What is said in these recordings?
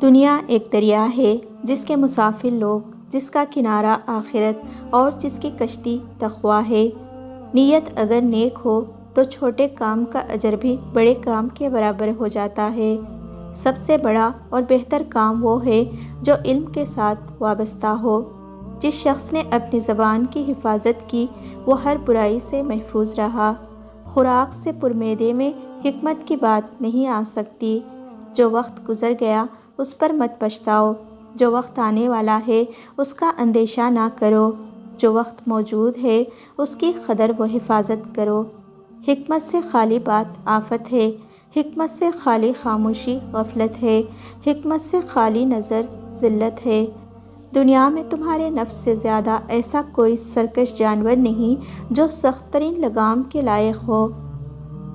دنیا ایک دریا ہے جس کے مسافر لوگ، جس کا کنارہ آخرت اور جس کی کشتی تقویٰ ہے۔ نیت اگر نیک ہو تو چھوٹے کام کا اجر بھی بڑے کام کے برابر ہو جاتا ہے۔ سب سے بڑا اور بہتر کام وہ ہے جو علم کے ساتھ وابستہ ہو۔ جس شخص نے اپنی زبان کی حفاظت کی وہ ہر برائی سے محفوظ رہا۔ خوراک سے پرمیدے میں حکمت کی بات نہیں آ سکتی۔ جو وقت گزر گیا اس پر مت پچھتاؤ، جو وقت آنے والا ہے اس کا اندیشہ نہ کرو، جو وقت موجود ہے اس کی قدر و حفاظت کرو۔ حکمت سے خالی بات آفت ہے، حکمت سے خالی خاموشی غفلت ہے، حکمت سے خالی نظر ذلت ہے۔ دنیا میں تمہارے نفس سے زیادہ ایسا کوئی سرکش جانور نہیں جو سخت ترین لگام کے لائق ہو۔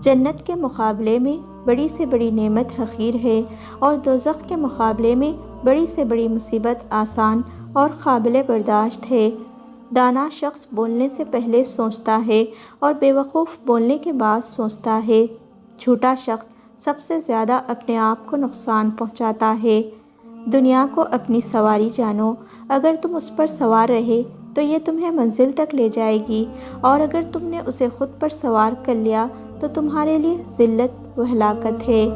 جنت کے مقابلے میں بڑی سے بڑی نعمت حقیر ہے اور دوزخ کے مقابلے میں بڑی سے بڑی مصیبت آسان اور قابل برداشت ہے۔ دانا شخص بولنے سے پہلے سوچتا ہے اور بے وقوف بولنے کے بعد سوچتا ہے۔ جھوٹا شخص سب سے زیادہ اپنے آپ کو نقصان پہنچاتا ہے۔ دنیا کو اپنی سواری جانو، اگر تم اس پر سوار رہے تو یہ تمہیں منزل تک لے جائے گی، اور اگر تم نے اسے خود پر سوار کر لیا تو تمہارے لیے ذلت و ہلاکت ہے۔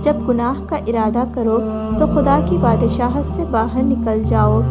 جب گناہ کا ارادہ کرو تو خدا کی بادشاہت سے باہر نکل جاؤ۔